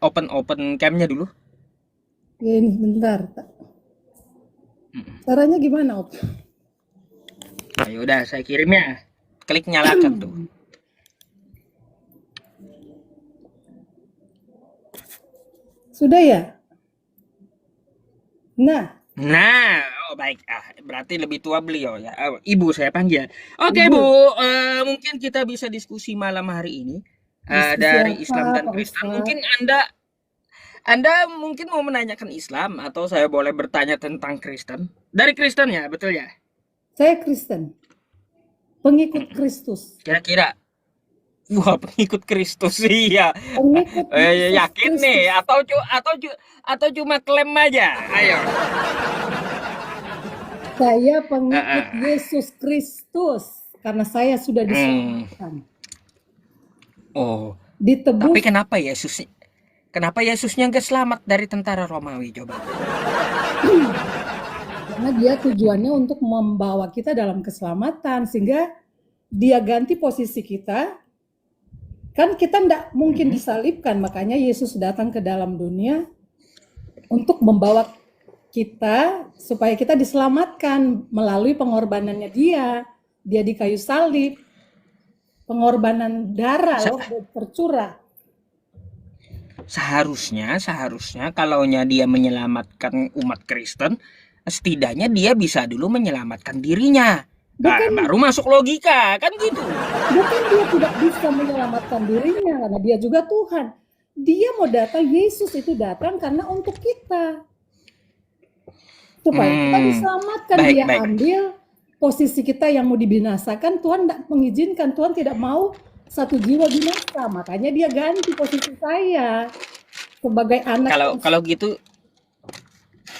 open camnya dulu. Ya, ini bentar. Caranya gimana, Op? Ayo udah saya kirim ya. Klik nyalakan tuh. Sudah ya? Nah, Nah, oh baik. Berarti lebih tua beliau ya. Ibu saya panggil. Oke, Bu. Ibu, Mungkin kita bisa diskusi malam hari ini diskusi dari apa, Islam dan Pak Kristen. Mungkin Ustadz? Anda mungkin mau menanyakan Islam atau saya boleh bertanya tentang Kristen? Dari Kristen ya, betul ya? Saya Kristen, pengikut Kristus. Kira-kira, wah pengikut Kristus iya. Pengikut Yesus Yakin nih Kristus. atau cuma klaim aja? Ayo. Saya Eh, pengikut eh. Yesus Kristus karena saya sudah Hmm. diselamatkan, Oh, tapi ditebus. kenapa Yesusnya nggak selamat dari tentara Romawi coba? Karena dia tujuannya untuk membawa kita dalam keselamatan, sehingga dia ganti posisi kita. Kan kita tidak mungkin Mm-mm. disalibkan, makanya Yesus datang ke dalam dunia untuk membawa kita supaya kita diselamatkan melalui pengorbanannya dia. Dia di kayu salib, pengorbanan darah Sa- loh tercurah. seharusnya kalaunya dia menyelamatkan umat Kristen, setidaknya dia bisa dulu menyelamatkan dirinya. Bukan Baru masuk logika, kan gitu. bukan dia tidak bisa menyelamatkan dirinya karena dia juga Tuhan. Dia mau datang, Yesus itu datang karena untuk kita. Supaya kita Hmm, diselamatkan, baik, dia baik. ambil posisi kita yang mau dibinasakan, Tuhan tidak mengizinkan, Tuhan tidak mau satu jiwa binasa, makanya dia ganti posisi saya sebagai anak Kalau yang kalau gitu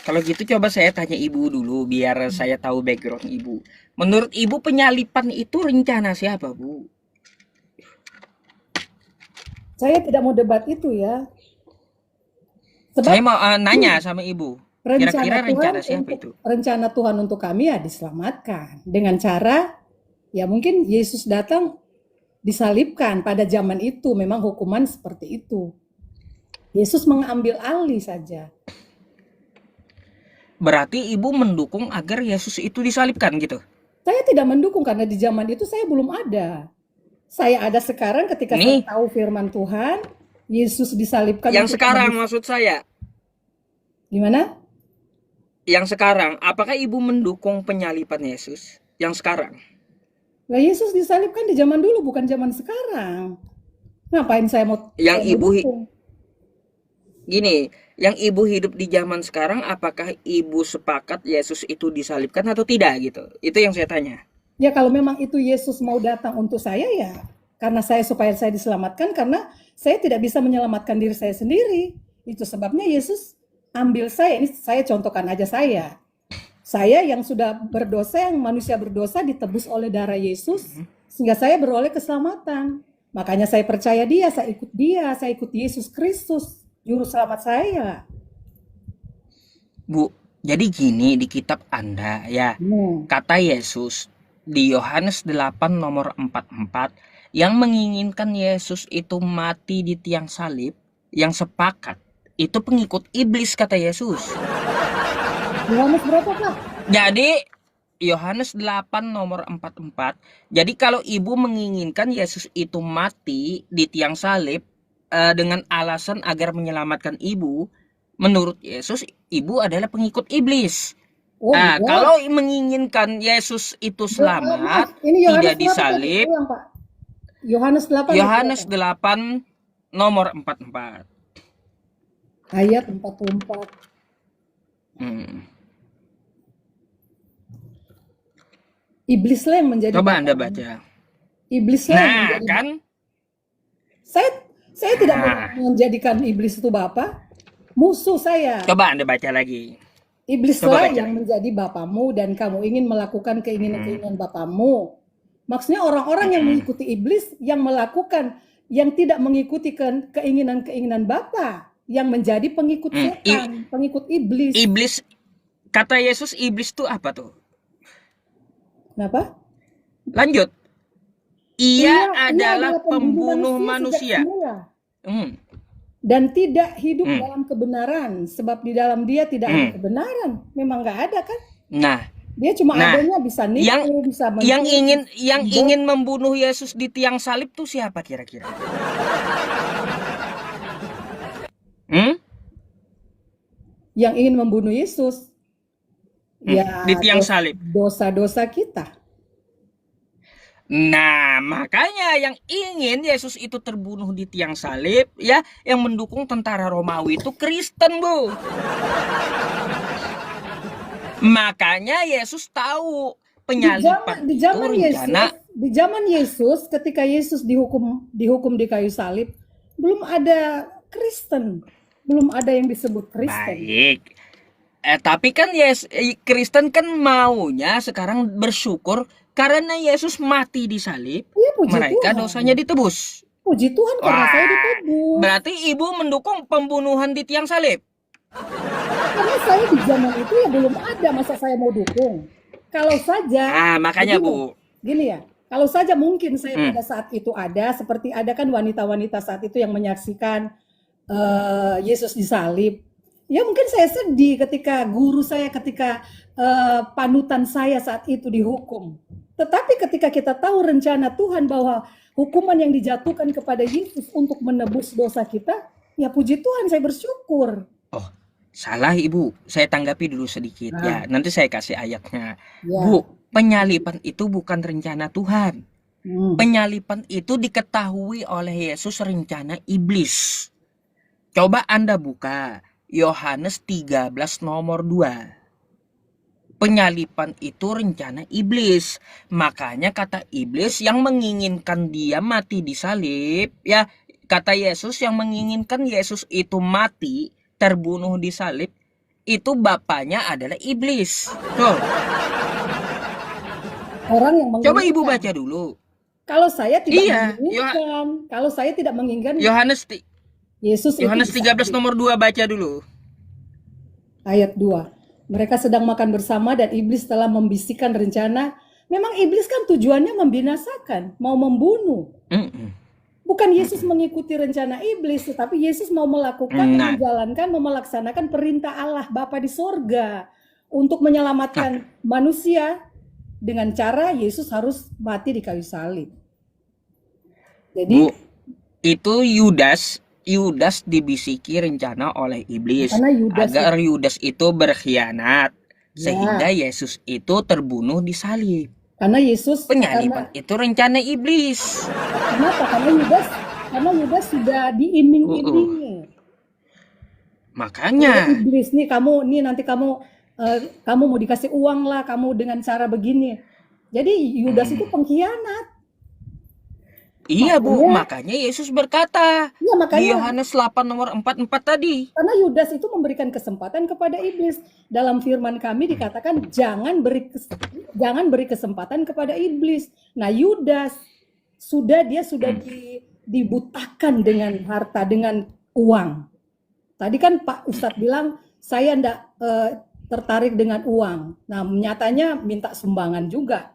Kalau gitu coba saya tanya ibu dulu biar saya tahu background ibu. Menurut ibu penyalipan itu rencana siapa, Bu? saya tidak mau debat itu ya, Saya sebab mau nanya sama ibu. rencana Kira-kira Tuhan rencana siapa untuk itu? rencana Tuhan untuk kami ya diselamatkan dengan cara ya mungkin Yesus datang disalibkan pada zaman itu memang hukuman seperti itu. Yesus mengambil alih saja. Berarti ibu mendukung agar Yesus itu disalibkan gitu. Saya tidak mendukung karena di zaman itu saya belum ada. Saya ada sekarang ketika saya Nih, tahu firman Tuhan, Yesus disalibkan yang untuk sekarang menebus. maksud saya. Gimana? Yang sekarang, apakah ibu mendukung penyalipan Yesus? Yang sekarang. Nah, Yesus disalibkan di zaman dulu, bukan zaman sekarang. Ngapain Yang saya mau ibu dukung? gini, yang ibu hidup di zaman sekarang apakah ibu sepakat Yesus itu disalibkan atau tidak gitu? Itu yang saya tanya. Ya kalau memang itu Yesus mau datang untuk saya ya, karena saya supaya saya diselamatkan karena saya tidak bisa menyelamatkan diri saya sendiri. Itu sebabnya Yesus ambil saya. Ini saya contohkan aja saya. Saya yang sudah berdosa, yang manusia berdosa ditebus oleh darah Yesus sehingga saya beroleh keselamatan. Makanya saya percaya dia, saya ikut Yesus Kristus, juru selamat saya. Bu, jadi gini di kitab Anda ya, Hmm. kata Yesus di Yohanes 8 nomor 44 yang menginginkan Yesus itu mati di tiang salib, yang sepakat itu pengikut iblis kata Yesus. Yohanes berapa, Pak? Jadi Yohanes 8 nomor 44. Jadi kalau ibu menginginkan Yesus itu mati di tiang salib dengan alasan agar menyelamatkan ibu, menurut Yesus ibu adalah pengikut iblis. Oh, Kalau enggak. menginginkan Yesus itu Maaf, selamat, ini Yohanes tidak berapa tadi? disalib, Ulang, Pak. Yohanes 8 ayat berapa? Yohanes 8 nomor 44. Ayat 44. Hmm. Iblislah yang menjadi Coba Anda bapakmu. baca. Iblislah yang Nah, menjadi kan? saya saya tidak Nah, menjadikan iblis itu bapak, musuh saya. coba Anda baca lagi. Coba Iblislah baca yang lagi. menjadi bapamu dan kamu ingin melakukan Hmm. keinginan-keinginan bapamu. Maksudnya orang-orang yang Hmm. mengikuti iblis yang melakukan yang tidak mengikuti keinginan-keinginan bapa yang menjadi pengikut Hmm. setan, pengikut iblis. Iblis, kata Yesus iblis itu apa tuh? Kenapa? Lanjut. Ia Ia adalah adalah pembunuh pembunuh manusia sejak manusia. semula. Hmm. dan tidak hidup Hmm. dalam kebenaran, sebab di dalam dia tidak ada Hmm. kebenaran. Memang nggak ada kan? Nah, Dia cuma nah, adanya bisa yang nipu, bisa yang mencuri, ingin membohongi. membunuh Yesus di tiang salib tuh siapa kira-kira? Hmm? Yang ingin membunuh Yesus, Di ya tiang salib. dosa-dosa kita. Nah, makanya yang ingin Yesus itu terbunuh di tiang salib, ya, yang mendukung tentara Romawi itu Kristen, Bu. Makanya Yesus tahu penyalipan Di itu zaman rencana. Yesus, ketika Yesus dihukum di kayu salib, belum ada Kristen, belum ada yang disebut Kristen. Baik. Tapi kan Kristen kan maunya sekarang bersyukur karena Yesus mati di salib, Ya puji mereka Tuhan, dosanya ditebus. puji Tuhan karena saya Wah, ditebus. berarti ibu mendukung pembunuhan di tiang salib. Karena saya di zaman itu ya belum ada, masa saya mau dukung. Kalau saja, Makanya begini, Bu. gini ya, kalau saja mungkin saya Hmm. pada saat itu ada, seperti ada kan wanita-wanita saat itu yang menyaksikan Yesus disalib. Ya mungkin saya sedih ketika guru saya, ketika panutan saya saat itu dihukum. Tetapi ketika kita tahu rencana Tuhan bahwa hukuman yang dijatuhkan kepada Yesus untuk menebus dosa kita, ya puji Tuhan saya bersyukur. Oh, salah Ibu. Saya tanggapi dulu sedikit ya. Nah, Nanti saya kasih ayatnya. ya. Bu, penyalipan itu bukan rencana Tuhan. Hmm. Penyalipan itu diketahui oleh Yesus rencana iblis. Coba Anda buka Yohanes 13 nomor 2. Penyalipan itu rencana iblis. Makanya kata iblis yang menginginkan dia mati di salib, ya, kata Yesus yang menginginkan Yesus itu mati, terbunuh di salib, itu bapaknya adalah iblis. Tuh, Orang yang coba Ibu menginginkan. baca dulu. Kalau saya tidak Iya, menginginkan, kalau saya tidak menginginkan Yohanes Yesus itu Yohanes 13 disalib. nomor 2 baca dulu. Ayat 2. Mereka sedang makan bersama dan iblis telah membisikkan rencana. Memang iblis kan tujuannya membinasakan, mau membunuh. Mm-mm. Bukan Yesus mengikuti rencana iblis, tetapi Yesus mau melakukan, Nah, menjalankan, mau melaksanakan perintah Allah Bapa di sorga untuk menyelamatkan manusia dengan cara Yesus harus mati di kayu salib. Jadi, Bu, itu Yudas dibisiki rencana oleh iblis karena Yudas agar Yudas itu berkhianat ya, sehingga Yesus itu terbunuh di salib. karena Yesus, Penyalipan itu rencana iblis. kenapa? Karena Yudas sudah diiming-imingi. Makanya, Oleh iblis nih, kamu nih nanti kamu mau dikasih uang lah, kamu dengan cara begini. Jadi Yudas itu pengkhianat. iya Bu, Makanya, makanya Yesus berkata ya di makanya Yohanes 8 nomor 44 tadi. karena Yudas itu memberikan kesempatan kepada iblis. Dalam firman kami dikatakan jangan beri kesempatan kepada iblis. Nah, Yudas sudah dibutakan dengan harta, dengan uang. Tadi kan Pak Ustadz bilang saya enggak tertarik dengan uang. Nah, nyatanya minta sumbangan juga.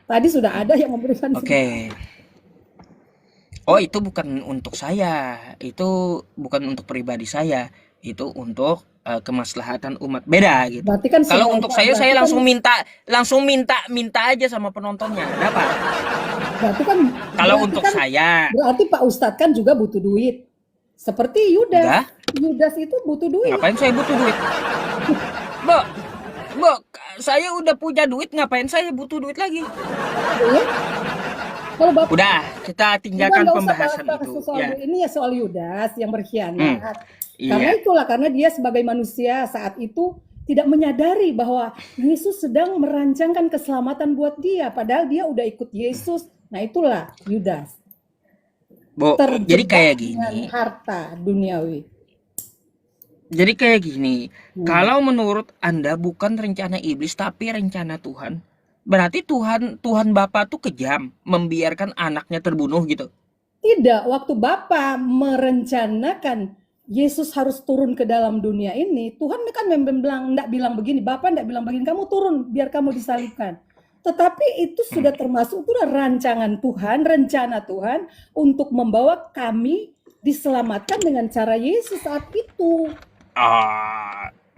Tadi sudah ada yang memberikan Oke. Oh, itu bukan untuk saya. Itu bukan untuk pribadi saya. Itu untuk kemaslahatan umat. Beda gitu. Berarti kan Kalau semua untuk saya berarti langsung minta aja sama penontonnya. Dapat. berarti kan Kalau berarti untuk kan saya, berarti Pak Ustadz kan juga butuh duit. Seperti Yudas. enggak. Yudas itu butuh duit. Ngapain saya butuh duit? Bu, saya udah punya duit, ngapain saya butuh duit lagi? Ya. Kalau Bapak Udah, kita tinggalkan nggak usah pembahasan bahas itu. soal Ya. duit. Ini ya soal Yudas yang berkhianat. Karena Iya. itulah, karena dia sebagai manusia saat itu tidak menyadari bahwa Yesus sedang merancangkan keselamatan buat dia. Padahal dia udah ikut Yesus. Nah itulah Yudas. Bu, jadi kayak Dengan gini. harta duniawi. Jadi kayak gini. Kalau menurut Anda bukan rencana iblis tapi rencana Tuhan, berarti Tuhan Bapa tuh kejam membiarkan anaknya terbunuh gitu. Tidak, waktu Bapa merencanakan Yesus harus turun ke dalam dunia ini, Tuhan kan enggak bilang begini, Bapa enggak bilang begini, kamu turun biar kamu disalibkan. Tetapi itu sudah termasuk, itu rancangan Tuhan, rencana Tuhan untuk membawa kami diselamatkan dengan cara Yesus saat itu.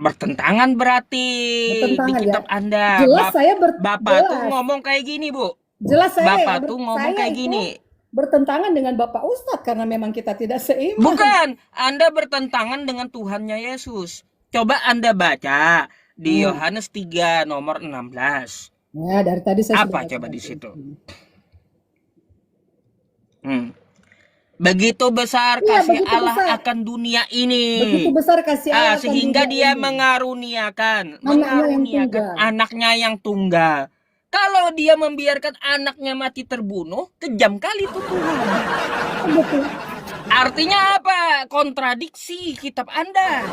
Bertentangan berarti di Bertentangan ya. kitab Anda. Jelas saya Bapak tuh jelas. ngomong kayak gini, Bu. Jelas saya ya, Bapak tuh ngomong saya kayak itu gini. bertentangan dengan Bapak Ustadz karena memang kita tidak seiman. Bukan, Anda bertentangan dengan Tuhannya Yesus. Coba Anda baca di Yohanes 3 nomor 16. Ya, dari tadi saya Apa sudah coba baca di situ? itu. Begitu besar Iya, kasih begitu Allah besar. akan dunia ini. Begitu besar kasih Allah akan Sehingga dunia dia ini. mengaruniakan Anaknya yang tunggal. anaknya yang tunggal. Kalau dia membiarkan anaknya mati terbunuh, kejam kali itu Tuhan. Betul. Artinya apa? Kontradiksi kitab Anda.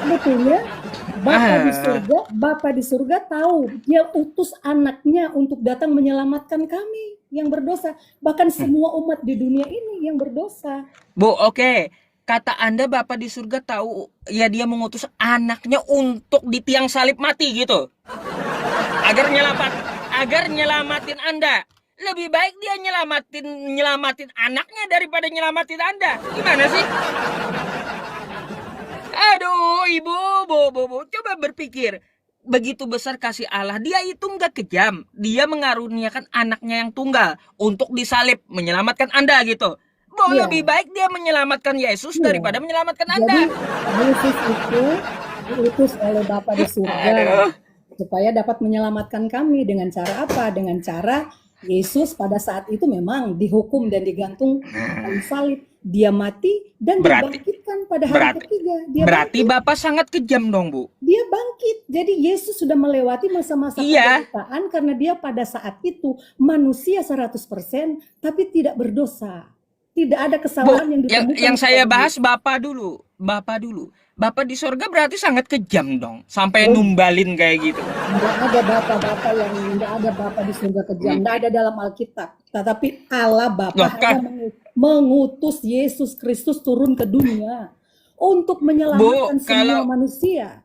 Betulnya, Bapa di surga tahu dia utus anaknya untuk datang menyelamatkan kami yang berdosa, bahkan semua umat di dunia ini yang berdosa. Bu, oke. Kata Anda Bapa di surga tahu ya dia mengutus anaknya untuk di tiang salib mati gitu. Agar nyelamatin Anda. Lebih baik dia nyelamatin anaknya daripada nyelamatin Anda. Gimana sih? Aduh, Ibu, Bu, coba berpikir. Begitu besar kasih Allah, dia itu nggak kejam. Dia mengaruniakan anaknya yang tunggal untuk disalib, menyelamatkan Anda gitu. Lebih baik dia menyelamatkan Yesus daripada menyelamatkan Anda. Jadi Yesus itu diutus oleh Bapa di surga supaya dapat menyelamatkan kami dengan cara apa? Dengan cara Yesus pada saat itu memang dihukum dan digantung kayu salib. Dia mati dan dibangkitkan pada hari ketiga. Berarti Bapak sangat kejam dong, Bu. Dia bangkit. Jadi Yesus sudah melewati masa-masa penderitaan karena dia pada saat itu manusia 100% tapi tidak berdosa. Tidak ada kesalahan yang ditemukan. Yang saya bahas Bapak dulu. Bapak di surga berarti sangat kejam dong, sampai numbalin kayak gitu. Tidak ada bapak-bapak tidak ada Bapak di surga kejam. Tidak ada dalam Alkitab. Tetapi Allah Bapa hanya mengutus Yesus Kristus turun ke dunia untuk menyelamatkan semua manusia.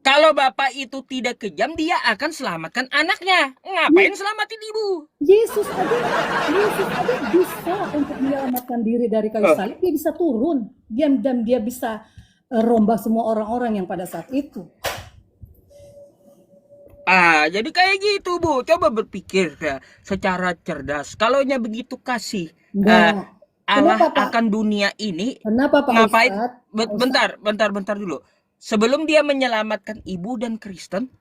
Kalau Bapak itu tidak kejam, dia akan selamatkan anaknya. Ngapain selamatin Ibu? Yesus ada bisa untuk menyelamatkan diri dari kayu salib. Dia bisa turun. Dan dia bisa rombak semua orang-orang yang pada saat itu. Jadi kayak gitu, Bu. Coba berpikir ya, secara cerdas. Kalaunya begitu kasih Allah akan dunia ini. Kenapa Pak ngapain? Ustadz? Bentar dulu. Sebelum dia menyelamatkan Ibu dan Kristen,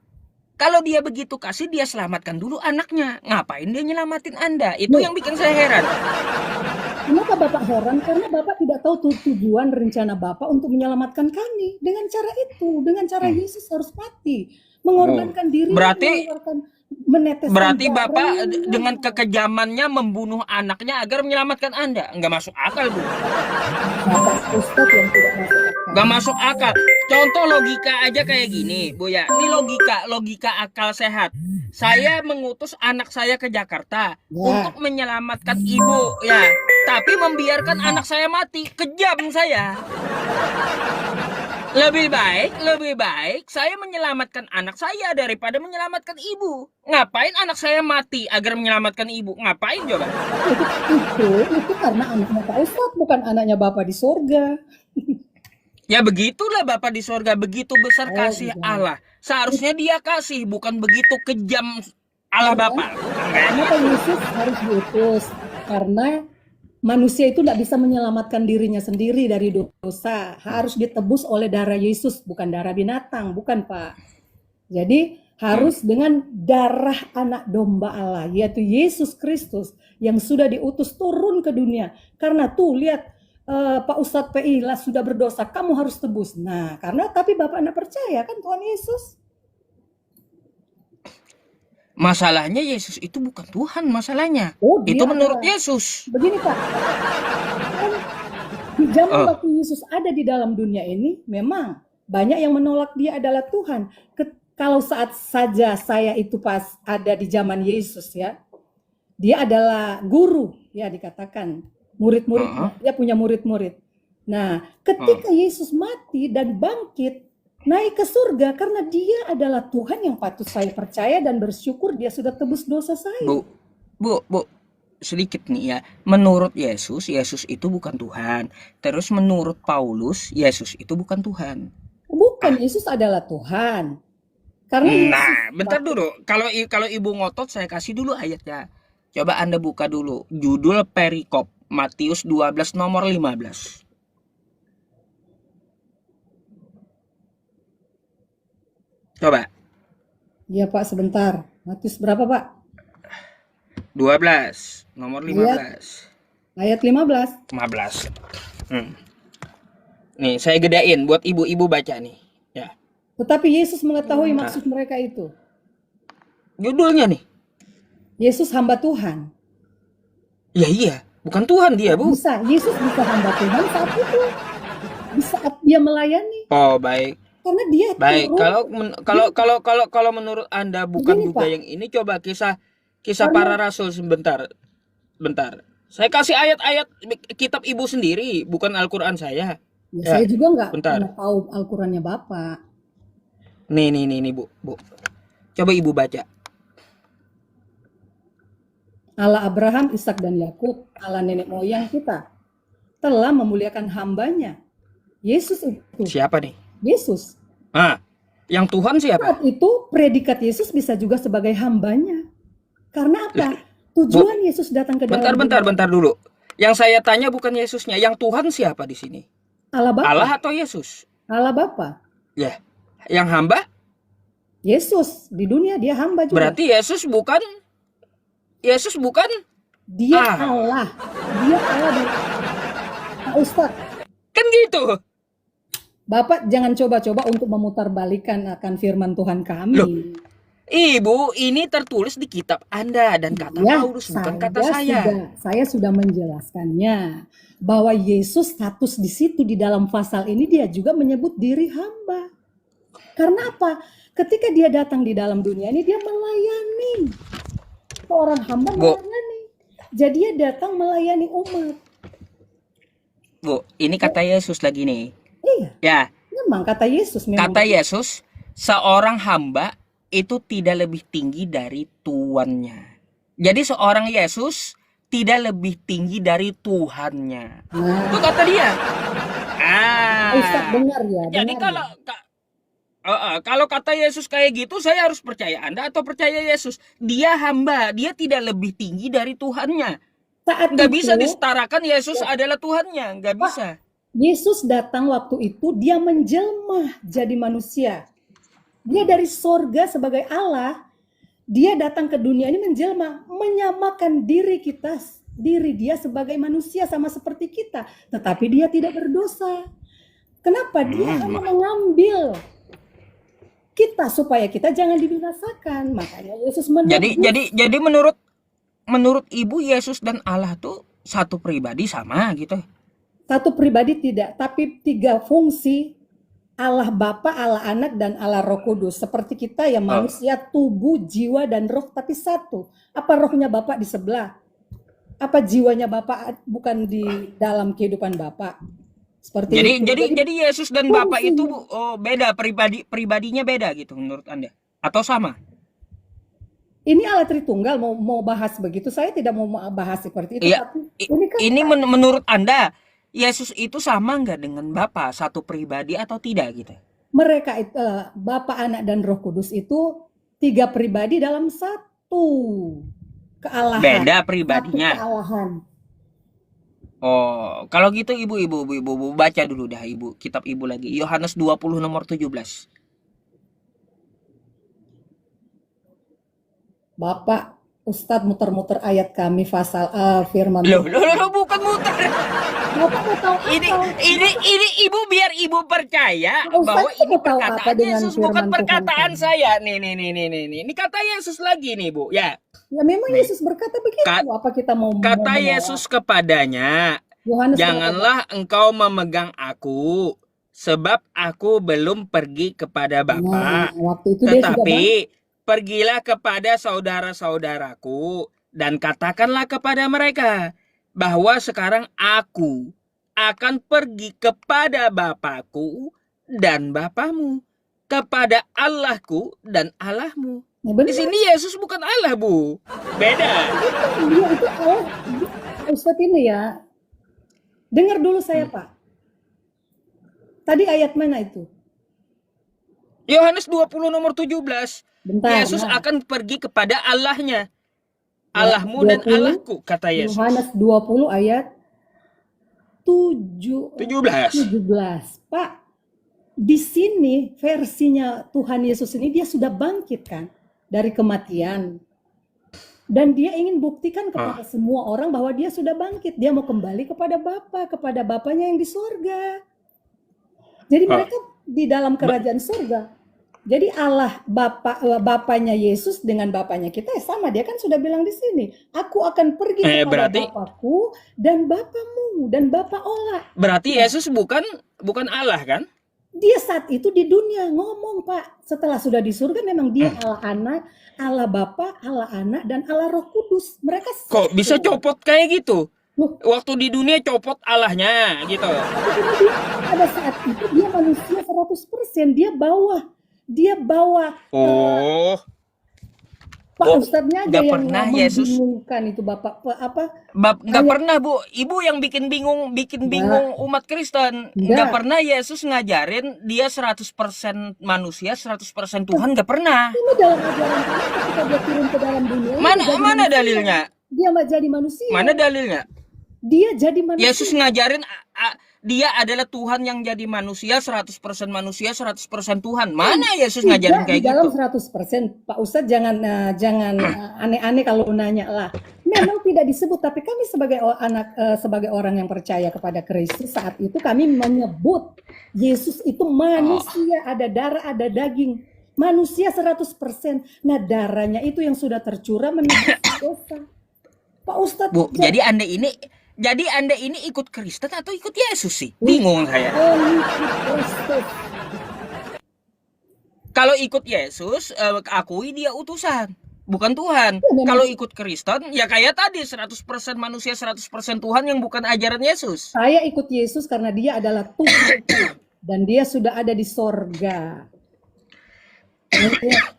kalau dia begitu kasih, dia selamatkan dulu anaknya. Ngapain dia nyelamatin Anda? Itu yang bikin saya heran. Kenapa Bapak heran? Karena Bapak tidak tahu tujuan rencana Bapak untuk menyelamatkan kami. Dengan cara itu, dengan cara Yesus harus mati. Mengorbankan diri, meneteskan berarti Bapak dengan kekejamannya membunuh anaknya agar menyelamatkan Anda. Nggak masuk akal, Bu. Bapak Ustadz yang tidak masuk akal. Nggak masuk akal. Contoh logika aja kayak gini, Bu ya. Ini logika akal sehat. Saya mengutus anak saya ke Jakarta untuk menyelamatkan Ibu, ya. Tapi membiarkan anak saya mati. Kejam saya. Lebih baik saya menyelamatkan anak saya daripada menyelamatkan Ibu. Ngapain anak saya mati agar menyelamatkan Ibu? Ngapain coba? Itu karena anaknya Pak Ustadz, bukan anaknya Bapak di surga. Ya begitulah Bapak di surga, begitu besar kasih Allah. Seharusnya dia kasih, bukan begitu kejam Allah Bapak. Kenapa Yesus harus diutus? Karena manusia itu tidak bisa menyelamatkan dirinya sendiri dari dosa. Harus ditebus oleh darah Yesus, bukan darah binatang, bukan Pak. Jadi harus dengan darah anak domba Allah, yaitu Yesus Kristus yang sudah diutus turun ke dunia. Karena tuh lihat Pak Ustadz PI lah sudah berdosa, kamu harus tebus. Nah, tapi Bapak tidak percaya kan Tuhan Yesus? Masalahnya Yesus itu bukan Tuhan masalahnya. Itu menurut Yesus. Begini Pak, di zaman waktu Yesus ada di dalam dunia ini, memang banyak yang menolak dia adalah Tuhan. Kalau saat saja saya itu pas ada di zaman Yesus ya, dia adalah guru ya dikatakan, murid-muridnya, dia punya murid-murid. Nah, ketika Yesus mati dan bangkit, naik ke surga karena dia adalah Tuhan yang patut saya percaya dan bersyukur dia sudah tebus dosa saya. Bu, sedikit nih ya. Menurut Yesus, Yesus itu bukan Tuhan. Terus menurut Paulus, Yesus itu bukan Tuhan. Bukan, Ah, Yesus adalah Tuhan. Karena Yesus nah, bentar dulu. Kalau Ibu ngotot, saya kasih dulu ayatnya. Coba Anda buka dulu judul perikop Matius 12 nomor 15. Coba. ya Pak sebentar. Matius berapa Pak? 12 nomor Ayat 15. ayat 15. 15. Hmm. Nih, saya gedein buat ibu-ibu baca nih. Ya. Tetapi Yesus mengetahui Nah, maksud mereka itu. judulnya nih. Yesus hamba Tuhan. Ya iya, bukan Tuhan dia, Nah, Bu. Yesus bisa hamba Tuhan saat itu, di saat dia melayani. Oh, baik. Karena dia Baik. turun, Kalau gini Pak, kalau menurut Anda bukan begini juga Pak, yang ini, coba kisah kisah para karena rasul sebentar. Bentar. Saya kasih ayat-ayat kitab Ibu sendiri, bukan Al-Qur'an saya. ya saya Ya, juga nggak pernah bentar. tahu Al-Qurannya Bapak. Nih, Bu. Bu. Coba Ibu baca. Allah Abraham, Ishak dan Yakub, Allah nenek moyang kita, telah memuliakan hambanya. Yesus itu, Siapa nih? Yesus. Ah, yang Tuhan siapa? Saat itu predikat Yesus bisa juga sebagai hambanya. Karena Lah, apa? Bu, Tujuan Yesus datang ke dalam dunia. bentar dulu. Yang saya tanya bukan Yesusnya, yang Tuhan siapa di sini? Allah Bapa, Allah atau Yesus? Allah Bapa. Ya, yang hamba Yesus di dunia dia hamba juga. berarti Yesus bukan Dia Allah. Allah. Dia Allah dan Pak Ustadz. Kan gitu. Bapak jangan coba-coba untuk memutarbalikan akan firman Tuhan Loh, kami. Ibu, ini tertulis di kitab Anda dan kata Ya, Paulus bukan kata saya. saya sudah menjelaskannya bahwa Yesus status di situ di dalam pasal ini dia juga menyebut diri hamba. Karena apa? Ketika dia datang di dalam dunia ini dia melayani. Seorang hamba Bu, melayani. Jadi dia datang melayani umat. Bu, ini kata Yesus lagi nih. Iya, Ya, memang kata Yesus memang kata Yesus, seorang hamba itu tidak lebih tinggi dari tuannya. Jadi seorang Yesus tidak lebih tinggi dari Tuhannya. Itu Nah, kata dia. Ustadz Ah, dengar ya, jadi dengar ya. kalau kata Yesus kayak gitu, saya harus percaya Anda atau percaya Yesus? Dia hamba, dia tidak lebih tinggi dari Tuhannya. Saat Nggak bisa itu, disetarakan Yesus ya, adalah Tuhannya, nggak Pak, bisa. Yesus datang waktu itu dia menjelma jadi manusia. Dia dari sorga sebagai Allah, dia datang ke dunia ini menjelma, menyamakan diri dia sebagai manusia sama seperti kita. Tetapi dia tidak berdosa. Kenapa? Dia hanya mengambil kita supaya kita jangan dibinasakan. Makanya Yesus Jadi menebus. jadi jadi menurut Ibu Yesus dan Allah tuh satu pribadi sama gitu. Satu pribadi tidak, tapi tiga fungsi Allah Bapa, Allah Anak, dan Allah Roh Kudus. Seperti kita ya Oh, manusia, tubuh, jiwa, dan roh, tapi satu. Apa rohnya Bapak di sebelah? Apa jiwanya Bapak bukan di dalam kehidupan Bapak? Seperti jadi itu. jadi Jadi jadi Yesus dan Bapa itu fungsinya. beda pribadinya beda gitu menurut Anda atau sama? Ini Allah Tritunggal mau bahas begitu. Saya tidak mau bahas seperti itu, Iya, tapi ini kan ini menurut Anda Yesus itu sama nggak dengan Bapa, satu pribadi atau tidak gitu? mereka itu Bapa, Anak, dan Roh Kudus itu tiga pribadi dalam satu kealahan, Beda satu pribadinya. kealahan. Oh, kalau gitu ibu baca dulu dah Ibu, kitab Ibu lagi. Yohanes 20 nomor 17. Bapak Ustadz muter-muter ayat kami pasal firman Loh, Tuhan. bukan muter. Bapak mau tahu Ini apa? ini Ibu biar Ibu percaya Pak bahwa Ustadz ini mau tahu apa perkataan dengan Yesus bukan firman Tuhan perkataan kami? saya. Nih. Ini kata Yesus lagi nih, Bu. Ya. Ya memang Nih. Yesus berkata begitu. Apa kita mau Kata menolak? Yesus kepadanya, Yohanes berapa? "Janganlah engkau memegang aku, sebab aku belum pergi kepada Nah, Bapa. waktu itu dia sudah Tetapi pergilah kepada saudara-saudaraku dan katakanlah kepada mereka bahwa sekarang aku akan pergi kepada Bapakku dan Bapamu, kepada Allahku dan Allahmu." Ya Di benar, sini Yesus bukan Allah, Bu. Beda. dia itu Allah. Ustadz ini ya, dengar dulu saya Hmm. Pak. Tadi ayat mana itu? Yohanes 20 nomor 17. Bentar, Yesus nah. akan pergi kepada Allahnya. Yohanes Allahmu dan 20, Allahku, kata Yohanes Yesus. 20 ayat 17. 17. Pak, di sini versinya Tuhan Yesus ini dia sudah bangkit kan dari kematian. Dan dia ingin buktikan kepada semua orang bahwa dia sudah bangkit. Dia mau kembali kepada Bapa, kepada Bapanya yang di surga. Jadi mereka di dalam kerajaan surga. Jadi Allah Bapanya Yesus dengan Bapanya kita sama. Dia kan sudah bilang di sini, aku akan pergi kepada Bapakku dan Bapamu dan Bapa Allah. Berarti Yesus bukan Allah kan? Dia saat itu di dunia ngomong Pak. Setelah sudah di surga memang dia Allah Anak, Allah Bapa, Allah Anak, dan Allah Roh Kudus. Mereka kok bisa copot kayak gitu? Waktu di dunia copot Allahnya gitu. Pada saat itu dia manusia 100%. Dia bawa Pak Ustadznya aja yang membingungkan itu Bapak apa? Nggak pernah Bu, Ibu yang bikin bingung umat Kristen. Nggak pernah Yesus ngajarin dia 100% manusia, 100% Tuhan, nggak pernah. Ini dalam ajaran ketika dia turun ke dalam dunia. Mana dalilnya? Dia jadi manusia. Mana dalilnya? Dia jadi manusia. Yesus ngajarin dia adalah Tuhan yang jadi manusia, 100% manusia, 100% Tuhan. Mana Yesus ngajarin kayak gitu? Di dalam 100%, Pak Ustadz jangan aneh-aneh kalau nanya lah. Memang tidak disebut, tapi kami sebagai orang yang percaya kepada Kristus saat itu kami menyebut Yesus itu manusia, ada darah, ada daging. Manusia 100%. Nah, darahnya itu yang sudah tercurah menebus dosa. Pak Ustadz. Bu, jadi Anda ini ikut Kristen atau ikut Yesus sih? Bingung saya. Kalau ikut Yesus, akui dia utusan, bukan Tuhan. Kalau ikut Kristen, ya kayak tadi 100% manusia, 100% Tuhan yang bukan ajaran Yesus. Saya ikut Yesus karena dia adalah Tuhan dan dia sudah ada di sorga.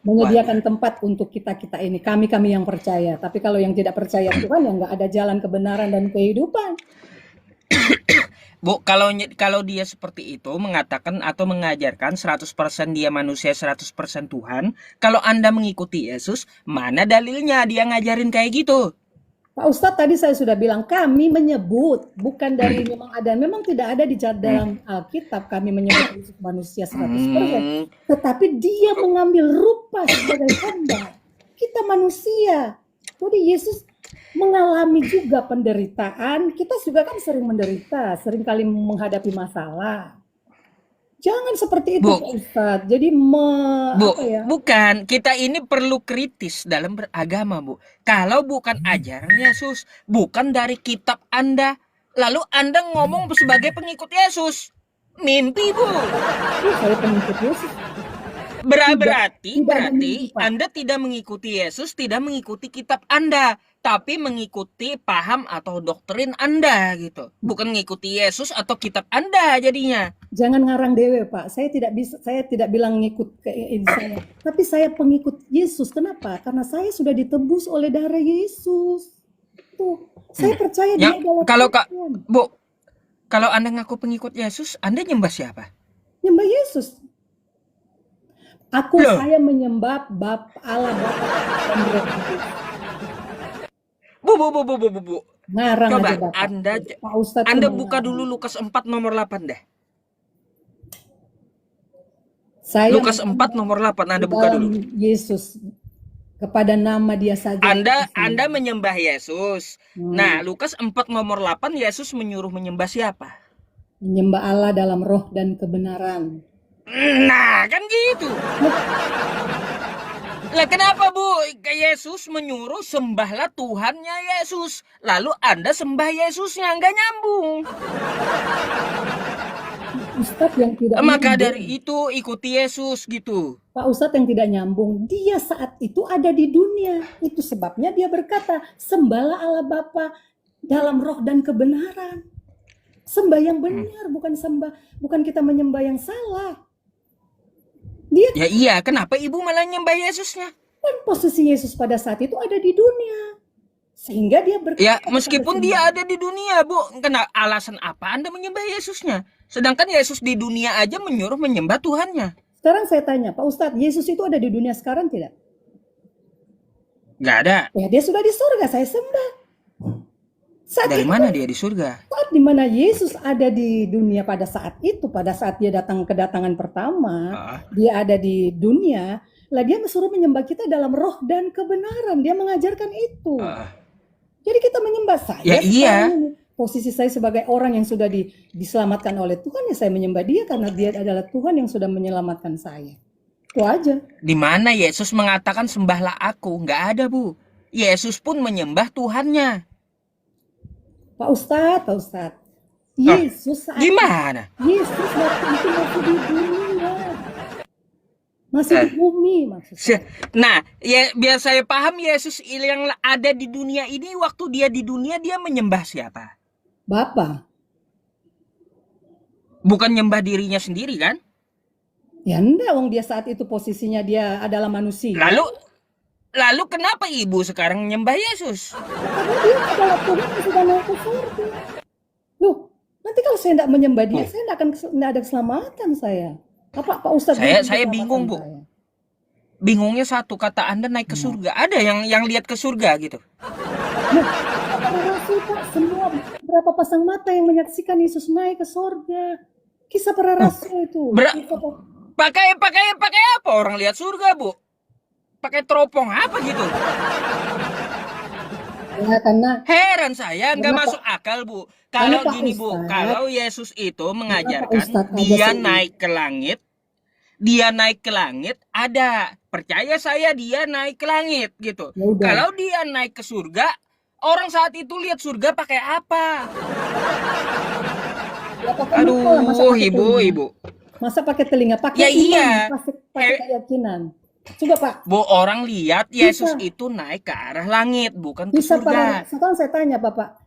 Menyediakan tempat untuk kita ini, kami yang percaya. Tapi kalau yang tidak percaya Tuhan, ya nggak ada jalan kebenaran dan kehidupan. Bu, kalau dia seperti itu mengatakan atau mengajarkan 100% dia manusia, 100% Tuhan, kalau Anda mengikuti Yesus, mana dalilnya dia ngajarin kayak gitu? Pak Ustadz, tadi saya sudah bilang kami menyebut, bukan dari memang tidak ada di dalam Alkitab kami menyebut Yesus manusia 100%, tetapi dia mengambil rupa sebagai hamba. Kita manusia. Jadi Yesus mengalami juga penderitaan. Kita juga kan sering menderita, sering kali menghadapi masalah. Jangan seperti itu, Pak Ustadz. Jadi bukan, kita ini perlu kritis dalam beragama, Bu. Kalau bukan ajaran Yesus, bukan dari kitab Anda, lalu Anda ngomong sebagai pengikut Yesus, mimpi, Bu. Saya pengikut Yesus. Berarti Anda tidak mengikuti Yesus, tidak mengikuti kitab Anda, tapi mengikuti paham atau doktrin Anda gitu. Bukan mengikuti Yesus atau kitab Anda jadinya. Jangan ngarang dewe, Pak. Saya tidak bilang ngikut ke saya, tapi saya pengikut Yesus. Kenapa? Karena saya sudah ditebus oleh darah Yesus. Tuh, saya percaya dia adalah Tuhan. Bu, kalau Anda ngaku pengikut Yesus, Anda nyembah siapa? Nyembah Yesus. Saya menyembah Allah Bapa dan Roh Kudus. Bu. Ngarang coba aja, Bapak. Anda buka dulu Lukas 4 nomor 8 deh. Lukas 4 nomor 8 Anda buka dulu. Yesus kepada nama dia saja. Anda menyembah Yesus. Nah, Lukas 4 nomor 8 Yesus menyuruh menyembah siapa? Menyembah Allah dalam roh dan kebenaran. Nah, kan gitu. Lah kenapa, Bu? Yesus menyuruh sembahlah Tuhannya Yesus. Lalu Anda sembah Yesusnya, nggak nyambung. Ustadz yang tidak maka nyambung. Dari itu ikuti Yesus gitu. Pak Ustadz yang tidak nyambung, dia saat itu ada di dunia. Itu sebabnya dia berkata, sembahlah Allah Bapa dalam roh dan kebenaran. Sembah yang benar, bukan kita menyembah yang salah. Ya iya, kenapa Ibu malah nyembah Yesusnya? Dan posisi Yesus pada saat itu ada di dunia. Sehingga dia berkata Ya, kepada meskipun semua. dia ada di dunia, Bu, alasan apa Anda menyembah Yesusnya? Sedangkan Yesus di dunia aja menyuruh menyembah Tuhannya. Sekarang saya tanya, Pak Ustadz, Yesus itu ada di dunia sekarang tidak? Nggak ada. Ya, dia sudah di surga, saya sembah. Saat Dari itu mana dia di surga? saat dimana Yesus ada di dunia pada saat itu, pada saat dia datang kedatangan pertama, Ah, dia ada di dunia, lah dia suruh menyembah kita dalam roh dan kebenaran. Dia mengajarkan itu. ah. Jadi kita menyembah saya. Ya iya. sekarang ini, posisi saya sebagai orang yang sudah diselamatkan oleh Tuhan, ya saya menyembah dia karena dia adalah Tuhan yang sudah menyelamatkan saya. Itu aja. Di mana Yesus mengatakan sembahlah aku? Nggak ada, Bu. Yesus pun menyembah Tuhannya. Pak Ustadz, Ah, Yesus saat gimana? Yesus waktu itu masih di dunia, masih di Eh, bumi maksud saya. Nah, ya biar saya paham Yesus yang ada di dunia ini waktu dia di dunia dia menyembah siapa? Bapak, Bukan nyembah dirinya sendiri kan? ya enggak, wong dia saat itu posisinya dia adalah manusia. Lalu lalu kenapa ibu sekarang nyembah Yesus? Karena dia adalah Tuhan yang sudah naik ke surga. Loh, nanti kalau saya tidak menyembah dia, Oh, saya tidak ada keselamatan saya. Apa Pak Ustadz saya bingung saya keselamatan bingung, Bu. saya? Bingungnya satu, kata Anda naik ke Nah, surga. Ada yang lihat ke surga gitu. nah, para rasul Pak, semua berapa pasang mata yang menyaksikan Yesus naik ke surga. Kisah para Uh, rasul itu. ber- Kisah pakai apa orang lihat surga, Bu? Pakai teropong apa gitu? ya Heran saya, nggak karena Pak masuk akal, Bu. karena Kalau Pak gini, Bu, Ustadz, kalau Yesus itu karena Pak mengajarkan Ustadz aja dia sih. naik ke langit, dia naik ke langit, ada. Percaya saya dia naik ke langit gitu. Ya udah, Kalau dia naik ke surga, orang saat itu lihat surga pakai apa? ya pakai mata lah, masa Aduh, pakai ibu, telinga? ibu. Masa pakai telinga? Pakai Ya iman, iya. pakai Eh, keyakinan. Coba Pak, Bu, orang lihat Yesus bisa itu naik ke arah langit, bukan ke bisa para surga. sekarang saya tanya Bapak,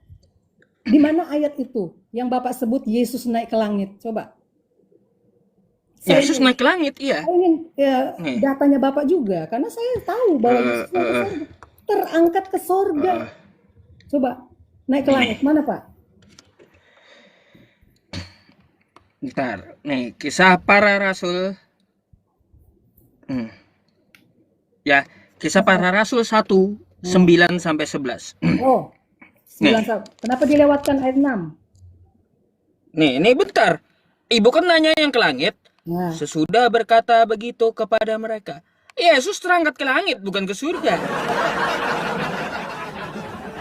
di mana ayat itu yang Bapak sebut Yesus naik ke langit? Coba. Saya Yesus ingin, naik ke langit, iya. saya ingin Nih. datanya Bapak juga, karena saya tahu bahwa Eh, Yesus naik ke eh, surga, terangkat ke surga. eh, Coba naik ke langit, nih, mana Pak? ntar. Nih, kisah para rasul. Hmm. Ya, kisah para rasul 1, Hmm. 9 sampai 11. Oh, 9 Nih, Kenapa dilewatkan ayat 6? nih bentar. Ibu kan nanya yang ke langit. Nah, Sesudah berkata begitu kepada mereka, Yesus terangkat ke langit, bukan ke surga.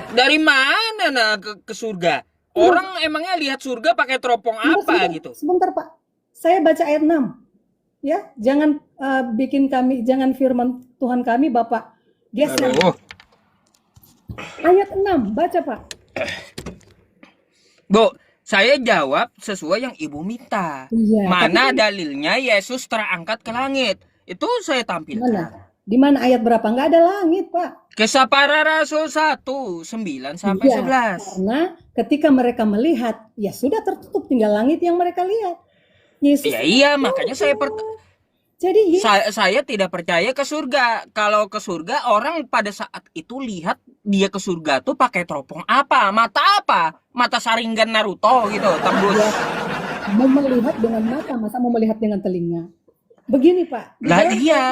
Dari mana nah ke surga? tunggu, Orang emangnya lihat surga pakai teropong apa sebentar, gitu? sebentar Pak. Saya baca ayat 6. Ya, jangan jangan firman Tuhan kami Bapak geser. Aduh, Ayat 6, baca Pak. Bu, saya jawab sesuai yang ibu minta. Iya, tapi Mana kan dalilnya Yesus terangkat ke langit? Itu saya tampilkan. mana? Di mana ayat berapa? Nggak ada langit, Pak. Kisah para rasul 1, 9 sampai Iya, 11. karena ketika mereka melihat, ya sudah tertutup, tinggal langit yang mereka lihat. Yesus Ya naik iya, ke makanya surga. Jadi saya tidak percaya ke surga. Kalau ke surga, orang pada saat itu lihat dia ke surga tuh pakai teropong apa? Mata apa? Mata Sharingan Naruto gitu, tembus. dia mau melihat dengan mata, masa mau melihat dengan telinga? Begini Pak, di Lah dalam iya,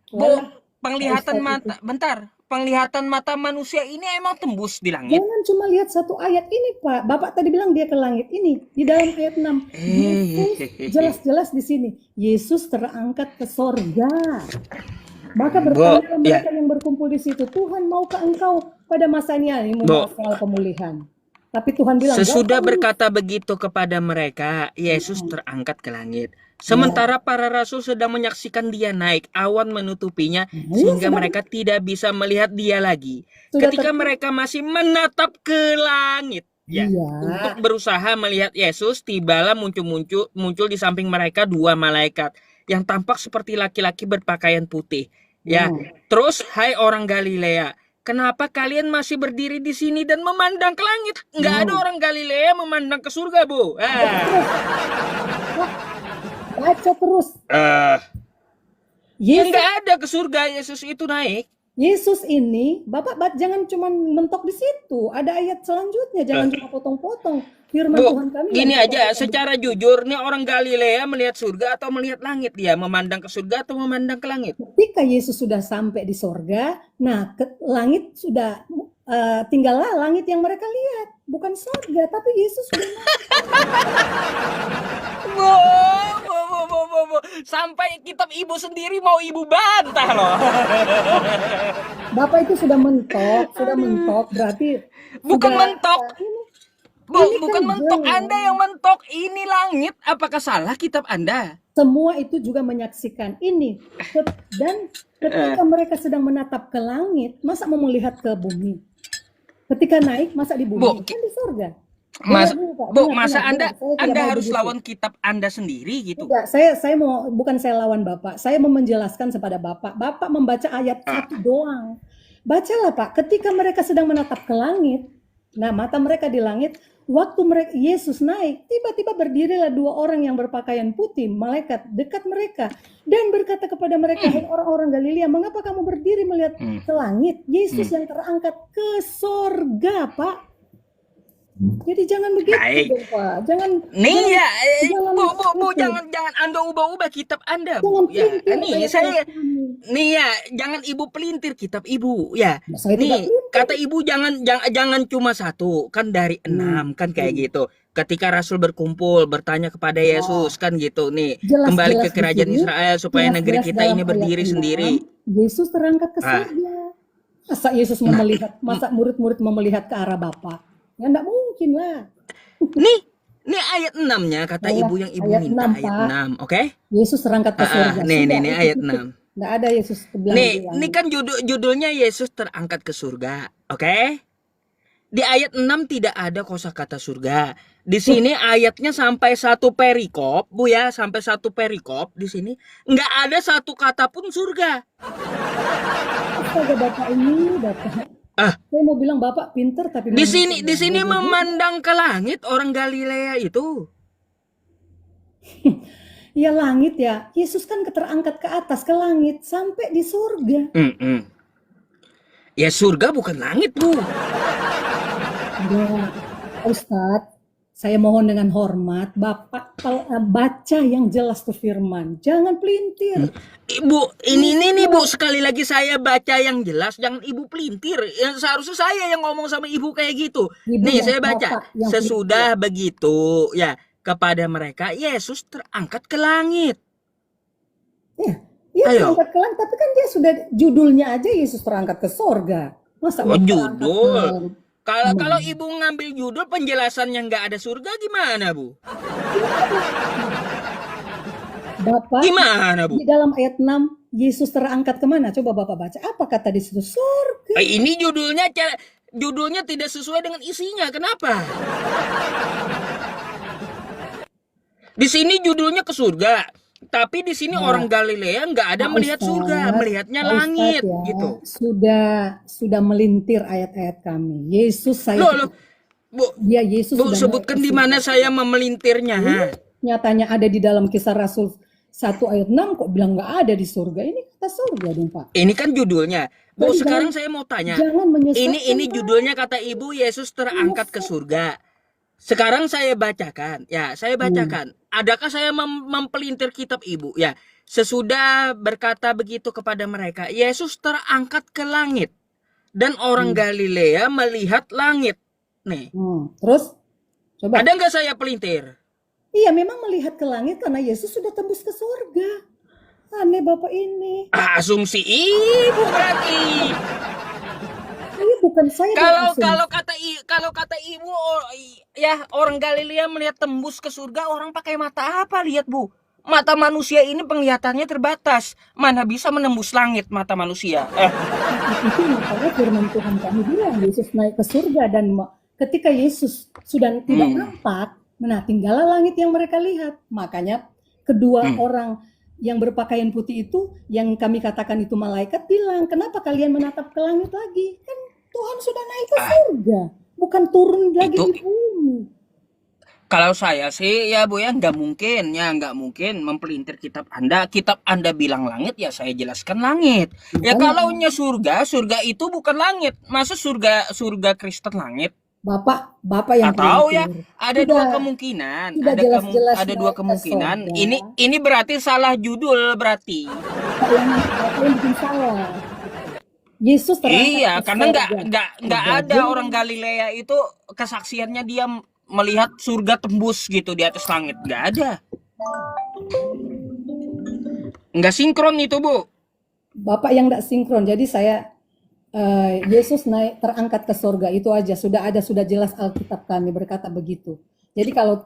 Bu, walah, Pak penglihatan Ustadz itu. mata, bentar. Penglihatan mata manusia ini emang tembus di langit. Jangan cuma lihat satu ayat ini Pak. Bapak tadi bilang dia ke langit ini. Di dalam ayat 6. Yesus jelas-jelas di sini. Yesus terangkat ke sorga. Maka Bu, bertanya ya, mereka yang berkumpul di situ, Tuhan maukah engkau pada masanya ini Bu. membahas soal pemulihan. Tapi Tuhan bilang, Sesudah "Bapak, berkata begitu kepada mereka, Yesus terangkat ke langit. Sementara para rasul sedang menyaksikan dia naik, awan menutupinya sehingga mereka tidak bisa melihat dia lagi. sudah Ketika tertutup." mereka masih menatap ke langit, ya, Iya. untuk berusaha melihat Yesus, tibalah muncul di samping mereka dua malaikat yang tampak seperti laki-laki berpakaian putih. Ya, terus hai orang Galilea, kenapa kalian masih berdiri di sini dan memandang ke langit? Nggak ada orang Galilea memandang ke surga, Bu. Baca terus. Ya Yesus nggak ada ke surga Yesus itu naik. Yesus ini, Bapak jangan cuma mentok di situ. Ada ayat selanjutnya, jangan cuma potong-potong. Firman Bu, Tuhan kami yang gini kita aja, baca secara jujur nih orang Galilea melihat surga atau melihat langit dia, memandang ke surga atau memandang ke langit? ketika Yesus sudah sampai di sorga, nah langit sudah tinggallah langit yang mereka lihat, bukan sorga, tapi Yesus sudah Bu, bu. Sampai kitab ibu sendiri mau ibu bantah loh. Bapak itu sudah mentok, berarti Bukan sudah mentok, Bu, ini kan bukan mentok. Anda jelas. yang mentok. Ini langit. Apakah salah kitab Anda? Semua itu juga menyaksikan ini. Dan ketika mereka sedang menatap ke langit, masa mau melihat ke bumi? Ketika naik, masa di Bu, bumi? Kan di surga. Mas, Dengar dulu, Pak. Bu, masa Dengar. Saya tidak Anda mau harus begitu. lawan kitab Anda sendiri gitu. Tidak, saya mau, bukan saya lawan Bapak. Saya mau menjelaskan kepada Bapak. Bapak membaca ayat 1 doang. Bacalah Pak, ketika mereka sedang menatap ke langit, nah mata mereka di langit, waktu mereka Yesus naik, tiba-tiba berdirilah dua orang yang berpakaian putih, malaikat dekat mereka dan berkata kepada mereka, "Hai orang-orang Galilea, mengapa kamu berdiri melihat ke langit? Yesus yang terangkat ke sorga, Pak." Jadi jangan begitu Baik. dong, Pak. Jangan Nih ya, jangan Bu, itu. jangan Anda ubah-ubah kitab Anda, Jangan Bu. Ya, pelintir nih ayat-ayat kami. nih ya, jangan Ibu pelintir kitab Ibu, ya. Saya tidak Nih, pelintir. kata Ibu jangan cuma satu, kan dari 6 kan kayak gitu. Ketika Rasul berkumpul bertanya kepada Yesus kan gitu nih, kembali Jelas-jelas ke di kerajaan sini, Israel supaya negeri jelas-jelas kita dalam ini ayat berdiri 6, sendiri. Yesus terangkat ke Ah, surga. Masa Yesus mau melihat, masa murid-murid mau melihat ke arah Bapa? Ya enggak mungkin lah. nih ayat 6-nya kata Ayolah, Ibu yang Ibu ayat minta 6, ayat Pak. 6, oke? Yesus terangkat ke surga. Nih Sudah, itu ayat titik. 6. Enggak ada Yesus bilang-bilang. Nih kan judulnya Yesus terangkat ke surga, oke? Di ayat 6 tidak ada kosakata surga. Di sini ayatnya sampai satu perikop, Bu ya, sampai satu perikop di sini nggak ada satu kata pun surga. Astaga Bapak ini, Bapak. Ah, Saya mau bilang Bapak pinter tapi di memang sini bodoh juga. memandang ke langit orang Galilea itu. Ya langit ya, Yesus kan terangkat ke atas, ke langit, sampai di surga. Ya surga bukan langit, Bu. Enggak, Ustadz, saya mohon dengan hormat, Bapak baca yang jelas tuh firman, jangan pelintir. Ibu, ini nih Bu, sekali lagi saya baca yang jelas, jangan Ibu pelintir. Ya, seharusnya saya yang ngomong sama Ibu kayak gitu. Ibu Nih, yang saya baca. Bapak yang Sesudah begitu, ya, kepada mereka Yesus terangkat ke langit. Iya Ayo. terangkat ke langit, tapi kan dia sudah judulnya aja Yesus terangkat ke sorga. Masa mau terangkat Judul. ke Kalau Ibu ngambil judul penjelasannya nggak ada surga gimana, Bu? Bapak, Gimana, Bu? di dalam ayat 6, Yesus terangkat kemana? Coba Bapak baca. Apa kata di situ? Surga. Ini judulnya tidak sesuai dengan isinya. Kenapa? Di sini judulnya ke surga. Tapi di sini orang Galilea nggak ada melihat surga, melihatnya langit ya, gitu. Sudah melintir ayat-ayat kami. Yesus saya Loh, Bu, dia Yesus Bu sudah sebutkan di mana saya memelintirnya, ha? Nyatanya ada di dalam Kisah Rasul 1 ayat 6 kok bilang nggak ada di surga. Ini kata surga dong, Pak. Ini kan judulnya. Bu, Jadi sekarang saya mau tanya. Jangan menyesatkan. Ini judulnya kata Ibu Yesus terangkat ke surga. Sekarang saya bacakan. Ya, saya bacakan. Adakah saya mempelintir kitab Ibu? Ya, sesudah berkata begitu kepada mereka, Yesus terangkat ke langit dan orang Galilea melihat langit. Nih. Terus coba. Ada nggak saya pelintir? Iya, memang melihat ke langit karena Yesus sudah tembus ke surga. Aneh Bapak ini. Asumsi Ibu berarti. Ini bukan saya. Kalau kata Ibu, ya orang Galilea melihat tembus ke surga, orang pakai mata apa lihat, Bu? Mata manusia ini penglihatannya terbatas. Mana bisa menembus langit mata manusia? Itu makanya firman Tuhan kami bilang Yesus naik ke surga dan ketika Yesus sudah tidak nampak, nah tinggallah langit yang mereka lihat. Makanya kedua orang yang berpakaian putih itu, yang kami katakan itu malaikat, bilang, kenapa kalian menatap ke langit lagi? Kan Tuhan sudah naik ke surga, bukan turun lagi di bumi. Kalau saya sih ya Bu ya nggak mungkin mempelintir kitab Anda. Kitab Anda bilang langit ya saya jelaskan langit. Ya Makanya kalaunya surga itu bukan langit. Masa surga Kristen langit? Bapak yang Atau ya pelintir. ada dua Sudah kemungkinan, sudah jelas-jelas ada dua naik ke kemungkinan. sorga. Ini berarti salah judul berarti. Bapak yang bikin salah. Yesus terangkat Iya, ke karena sorga. nggak Ada ada orang Galilea itu kesaksiannya dia melihat surga tembus gitu di atas langit, nggak ada. Nggak sinkron itu Bu. Bapak yang tidak sinkron. Jadi Yesus naik terangkat ke sorga itu aja sudah jelas Alkitab kami berkata begitu. Jadi kalau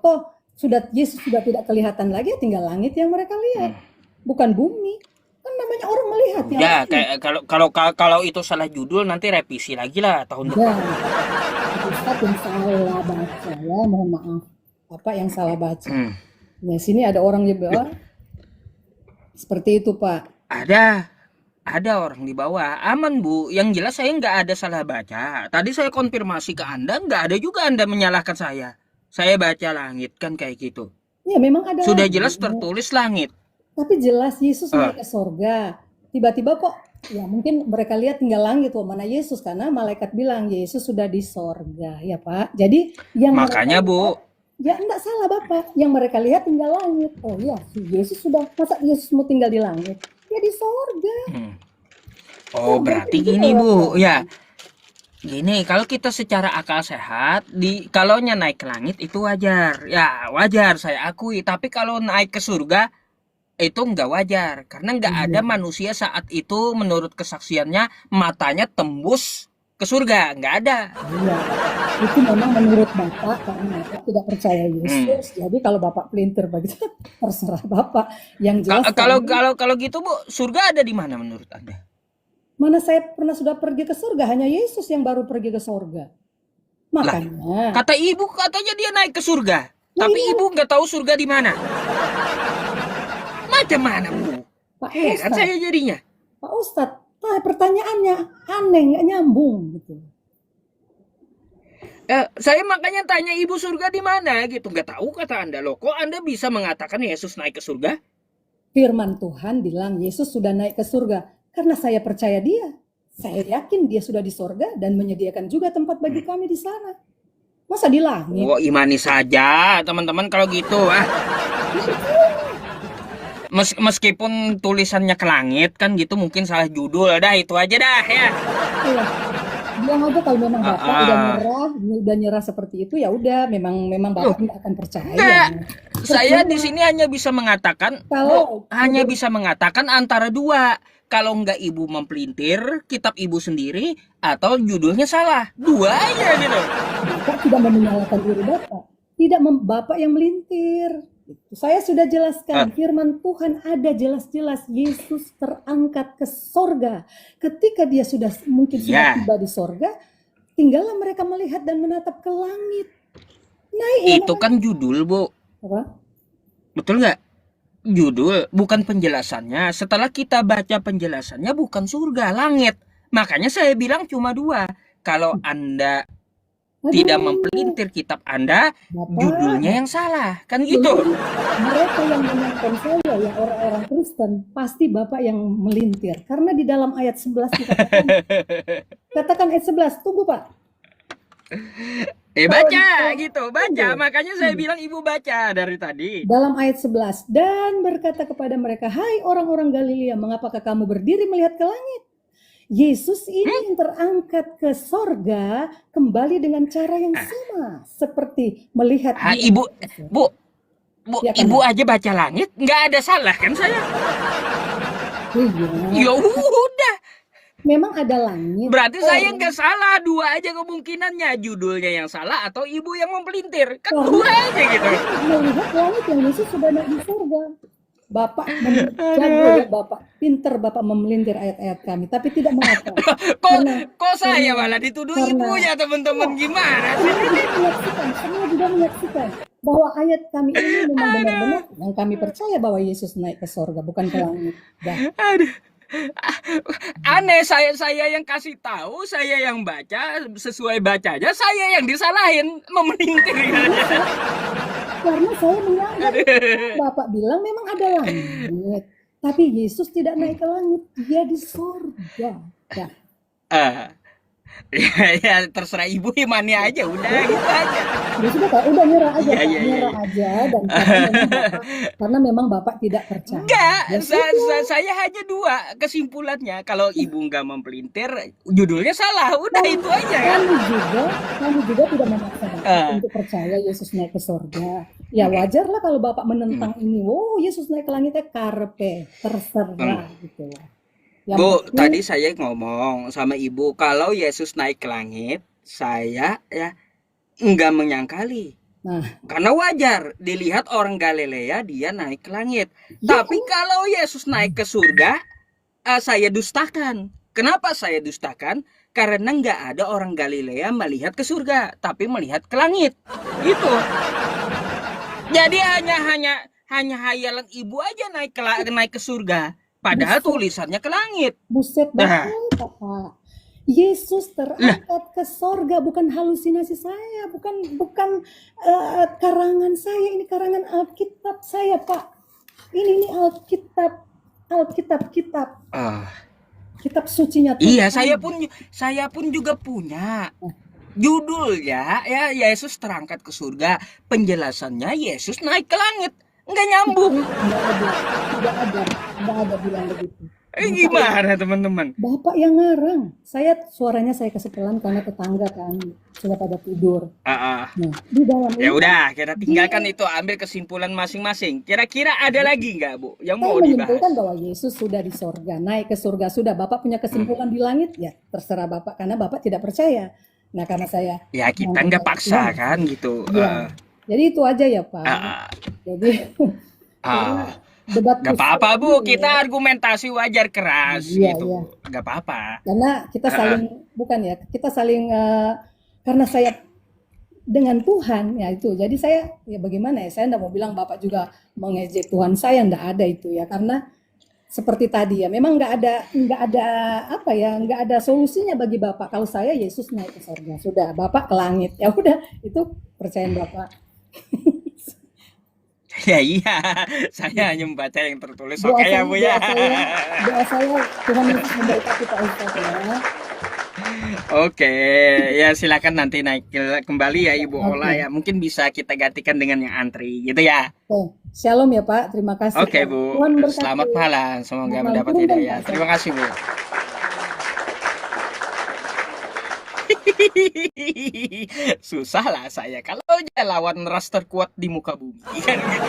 Yesus sudah tidak kelihatan lagi, ya tinggal langit yang mereka lihat, bukan bumi. Kan namanya orang melihat yang Ya lain. kayak kalau itu salah judul nanti revisi lagi lah tahun depan. Dan Ustadz yang salah baca ya, mohon maaf. Bapak yang salah baca. Nah, sini ada orang juga seperti itu Pak. Ada orang di bawah, aman Bu. Yang jelas saya nggak ada salah baca. Tadi saya konfirmasi ke Anda, nggak ada juga Anda menyalahkan saya. Saya baca langit kan kayak gitu. Ya memang ada Sudah langit. jelas tertulis langit. Tapi jelas Yesus naik ke sorga. Tiba-tiba kok, ya mungkin mereka lihat tinggal langit, mana Yesus, karena malaikat bilang Yesus sudah di sorga, ya Pak. Jadi yang Makanya Bu, ya enggak salah Bapak, yang mereka lihat tinggal langit. Oh iya, si Yesus sudah, masa Yesus mau tinggal di langit? Ya di sorga. Oh berarti gini Bu, ya gini, kalau kita secara akal sehat, kalau naik ke langit itu wajar, ya wajar saya akui. Tapi kalau naik ke surga itu nggak wajar, karena nggak ada manusia saat itu menurut kesaksiannya matanya tembus ke surga, nggak ada. Iya, itu memang menurut Bapak karena Bapak tidak percaya Yesus. Jadi kalau Bapak pelintir begitu, terserah Bapak. Yang jelas Kalau gitu Bu, surga ada di mana menurut Anda? mana saya sudah pergi ke surga, hanya Yesus yang baru pergi ke surga. Makanya kata Ibu katanya dia naik ke surga, tapi iya. Ibu nggak tahu surga di mana. Macam mana Bu? Pak Heran Ustadz, saya jadinya. Pak Ustadz, pertanyaannya aneh, nggak nyambung gitu. Saya makanya tanya Ibu surga di mana gitu, nggak tahu kata Anda. Loh, kok Anda bisa mengatakan Yesus naik ke surga? Firman Tuhan bilang Yesus sudah naik ke surga. Karena saya percaya dia. Saya yakin dia sudah di surga dan menyediakan juga tempat bagi kami di sana. Masa di langit? Oh, imani saja teman-teman kalau gitu. Meskipun tulisannya ke langit kan gitu, mungkin salah judul. Dah itu aja dah ya. Iya. Bilang aja kalau memang Bapak udah nyerah seperti itu, ya udah memang Bapak tidak akan percaya. Enggak. Saya di sini hanya bisa mengatakan antara dua. Kalau enggak Ibu mempelintir kitab Ibu sendiri atau judulnya salah. Dua aja gitu. Bapak tidak menyalahkan diri Bapak. Tidak Bapak yang melintir. Saya sudah jelaskan, firman Tuhan ada jelas-jelas Yesus terangkat ke sorga. Ketika dia sudah tiba di sorga, tinggallah mereka melihat dan menatap ke langit. Itu kan judul Bu. Apa? Betul nggak? Judul, bukan penjelasannya. Setelah kita baca penjelasannya bukan surga, langit. Makanya saya bilang cuma dua. Kalau Anda tidak mempelintir kitab Anda, judulnya yang salah. Kan gitu. Mereka yang menonton saya, yang orang-orang Kristen, pasti Bapak yang melintir. Karena di dalam ayat 11 dikatakan, katakan ayat 11, tunggu Pak. Baca. Makanya saya bilang Ibu baca dari tadi. Dalam ayat 11, dan berkata kepada mereka, hai orang-orang Galilea, mengapakah kamu berdiri melihat ke langit? Yesus ini yang terangkat ke sorga kembali dengan cara yang sama seperti melihat. Ibu aja baca langit, nggak ada salah kan saya? Iya. Ya udah. Memang ada langit. Berarti saya nggak salah, dua aja kemungkinannya, judulnya yang salah atau Ibu yang mempelintir, kan dua aja gitu. Melihat langit yang Yesus sudah naik di surga. Bapak jago ya Bapak, pinter Bapak memelintir ayat-ayat kami, tapi tidak mengapa. Kok saya malah dituduh ibunya teman-teman, gimana sih? Semua juga menyaksikan bahwa ayat kami ini memang benar-benar yang kami percaya bahwa Yesus naik ke surga, bukan ke langit. Aneh, saya yang kasih tahu, saya yang baca, sesuai bacanya saya yang disalahin, memelintir. Karena saya menganggap Bapak bilang memang ada langit, tapi Yesus tidak naik ke langit, dia di sorga. Ya, Ah, ya terserah ibu imannya aja, udah gitu aja. ya sudah Pak, udah nyerah aja Iya, Pak, iya, iya, nyerah iya. aja dan karena memang Bapak tidak percaya. Enggak, Ya sudah, saya hanya dua kesimpulannya. Kalau ibu nggak mempelintir, judulnya salah. Udah kami, itu aja kan. kami juga tidak memaksa Bapak Ah, untuk percaya Yesus naik ke sorga. Ya wajar lah kalau Bapak menentang ini, oh Yesus naik ke langitnya karpe, hmm. terserah gitu lah. Yang Bu, penting, tadi saya ngomong sama ibu kalau Yesus naik ke langit, saya ya nggak menyangkali. nah, Karena wajar dilihat orang Galilea dia naik ke langit. ya Tapi kalau Yesus naik ke surga, saya dustakan. Kenapa saya dustakan? Karena nggak ada orang Galilea melihat ke surga, tapi melihat ke langit. Gitu. Jadi hanya hayalan ibu aja naik ke surga. Padahal buset, tulisannya ke langit. buset Nah, bahaya Pak. Yesus lah, terangkat ke sorga, bukan halusinasi saya, bukan karangan saya, ini karangan Alkitab saya Pak. Ini Alkitab, kitab ah, kitab sucinya iya, Tuhan. saya pun juga punya. Nah, Judulnya ya Yesus terangkat ke surga. Penjelasannya Yesus naik ke langit. Nggak nyambung. nggak ada, tidak ada bilang begitu. Bapak yang Gimana teman-teman? Bapak yang ngarang. Suaranya saya kasih pelan karena tetangga kan sudah pada tidur. Ah, ah. Nah, di dalam Ya ini udah, kita dia tinggalkan itu, ambil kesimpulan masing-masing. Kira-kira ada lagi nggak, Bu, yang saya mau menyimpulkan dibahas? bahwa Yesus sudah di sorga, naik ke surga sudah. Bapak punya Hmm. kesimpulan di langit, ya terserah Bapak karena Bapak tidak percaya. Nah, karena saya Ya kita menganggap nggak Bapak paksa Tuhan, kan gitu. iya. Jadi itu aja ya Ah, Pak. ah. Jadi karena Ah, debat nggak kusir apa-apa, Bu. ini Kita ya. argumentasi wajar keras Iya, gitu, iya. Bu. Nggak apa-apa. Karena kita Ah, ah. saling bukan ya, kita saling karena saya dengan Tuhan ya itu. Jadi saya ya bagaimana ya? Saya enggak mau bilang Bapak juga mengejek Tuhan saya, enggak ada itu ya. Karena seperti tadi ya, memang enggak ada apa ya, enggak ada solusinya bagi Bapak. Kalau saya Yesus naik ke surga, sudah Bapak ke langit. Ya udah, itu percayaan Bapak. Ya iya, saya hanya membaca yang tertulis. Doa Oke ya, saya, Bu ya. doa saya Tuhan Yesus memberkati Pak Ustadz ya. Oke, ya silakan nanti naik kembali ya Ibu Ola Oke. ya. Mungkin bisa kita gantikan dengan yang antri gitu ya. Oke. Shalom ya Pak. Terima kasih Oke Pak. Bu, Tuhan selamat berkati. malam. Semoga Selamat malam. mendapat Punten Pak. hidayah. Terima kasih Bu. Susah lah saya kalau lawan ras terkuat di muka bumi. Kan gitu.